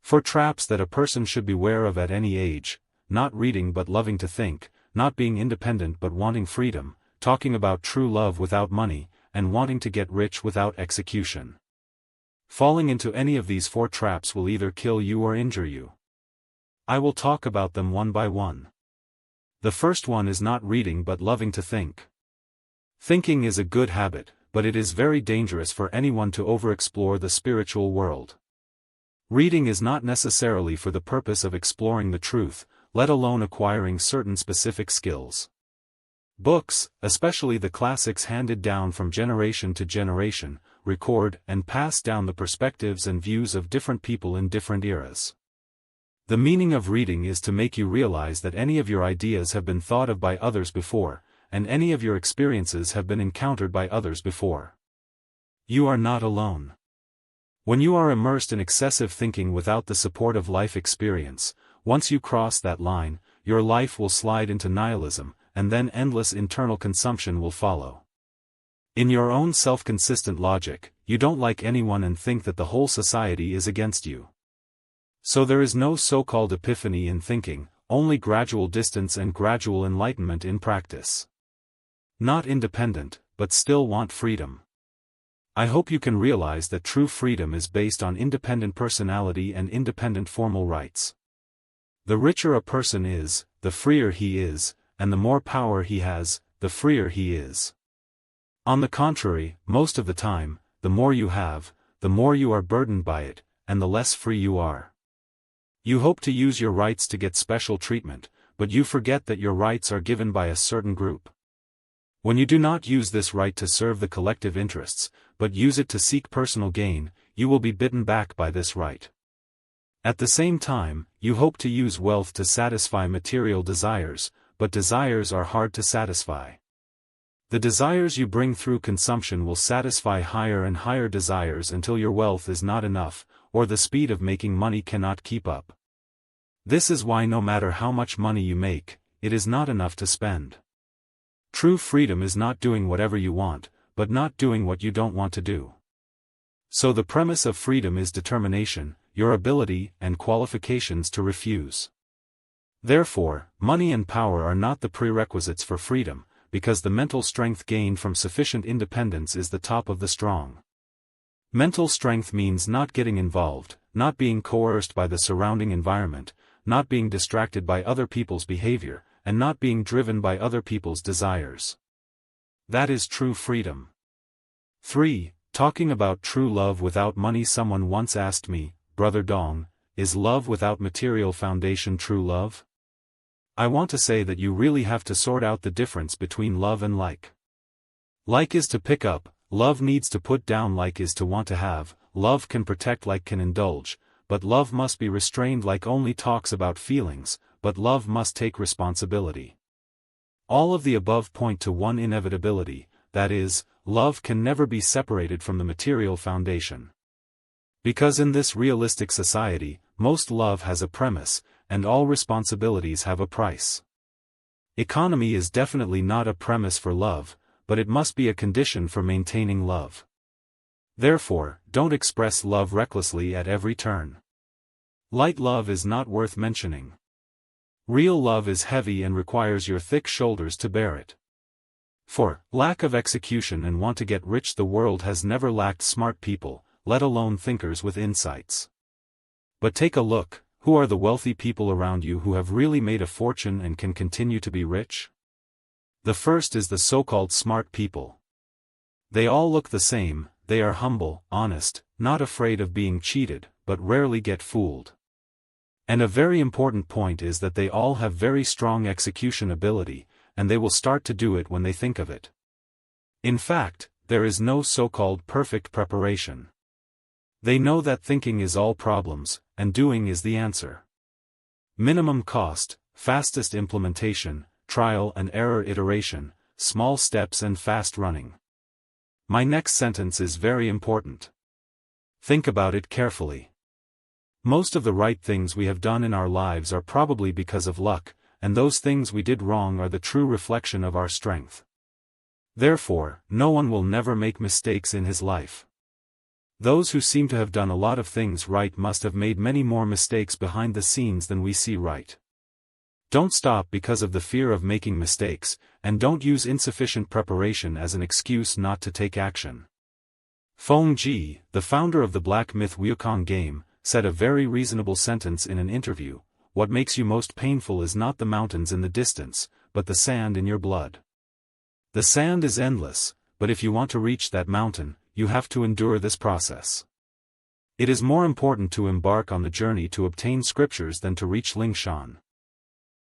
4 traps that a person should beware of at any age: not reading but loving to think, not being independent but wanting freedom, talking about true love without money, and wanting to get rich without execution. Falling into any of these 4 traps will either kill you or injure you. I will talk about them one by one. The first one is not reading but loving to think. Thinking is a good habit, but it is very dangerous for anyone to overexplore the spiritual world. Reading is not necessarily for the purpose of exploring the truth, let alone acquiring certain specific skills. Books, especially the classics handed down from generation to generation, record and pass down the perspectives and views of different people in different eras. The meaning of reading is to make you realize that any of your ideas have been thought of by others before, and any of your experiences have been encountered by others before. You are not alone. When you are immersed in excessive thinking without the support of life experience, once you cross that line, your life will slide into nihilism, and then endless internal consumption will follow. In your own self-consistent logic, you don't like anyone and think that the whole society is against you. So there is no so-called epiphany in thinking, only gradual distance and gradual enlightenment in practice. Not independent, but still want freedom. I hope you can realize that true freedom is based on independent personality and independent formal rights. The richer a person is, the freer he is, and the more power he has, the freer he is. On the contrary, most of the time, the more you have, the more you are burdened by it, and the less free you are. You hope to use your rights to get special treatment, but you forget that your rights are given by a certain group. When you do not use this right to serve the collective interests, but use it to seek personal gain, you will be bitten back by this right. At the same time, you hope to use wealth to satisfy material desires, but desires are hard to satisfy. The desires you bring through consumption will satisfy higher and higher desires until your wealth is not enough, or the speed of making money cannot keep up. This is why no matter how much money you make, it is not enough to spend. True freedom is not doing whatever you want, but not doing what you don't want to do. So the premise of freedom is determination, your ability and qualifications to refuse. Therefore, money and power are not the prerequisites for freedom, because the mental strength gained from sufficient independence is the top of the strong. Mental strength means not getting involved, not being coerced by the surrounding environment, not being distracted by other people's behavior, and not being driven by other people's desires. That is true freedom. 3. Talking about true love without money. Someone once asked me, Brother Dong, is love without material foundation true love? I want to say that you really have to sort out the difference between love and like. Like is to pick up, love needs to put down. Like is to want to have, love can protect, like can indulge, but love must be restrained. Like only talks about feelings, but love must take responsibility. All of the above point to one inevitability, that is, love can never be separated from the material foundation. Because in this realistic society, most love has a premise, and all responsibilities have a price. Economy is definitely not a premise for love, but it must be a condition for maintaining love. Therefore, don't express love recklessly at every turn. Light love is not worth mentioning. Real love is heavy and requires your thick shoulders to bear it. For lack of execution and want to get rich, the world has never lacked smart people, let alone thinkers with insights. But take a look, who are the wealthy people around you who have really made a fortune and can continue to be rich? The first is the so-called smart people. They all look the same, they are humble, honest, not afraid of being cheated, but rarely get fooled. And a very important point is that they all have very strong execution ability, and they will start to do it when they think of it. In fact, there is no so-called perfect preparation. They know that thinking is all problems, and doing is the answer. Minimum cost, fastest implementation, trial and error iteration, small steps and fast running. My next sentence is very important. Think about it carefully. Most of the right things we have done in our lives are probably because of luck, and those things we did wrong are the true reflection of our strength. Therefore, no one will never make mistakes in his life. Those who seem to have done a lot of things right must have made many more mistakes behind the scenes than we see right. Don't stop because of the fear of making mistakes, and don't use insufficient preparation as an excuse not to take action. Feng Ji, the founder of the black myth Wukong game, said a very reasonable sentence in an interview: "What makes you most painful is not the mountains in the distance, but the sand in your blood." The sand is endless, but if you want to reach that mountain, you have to endure this process. It is more important to embark on the journey to obtain scriptures than to reach Lingshan.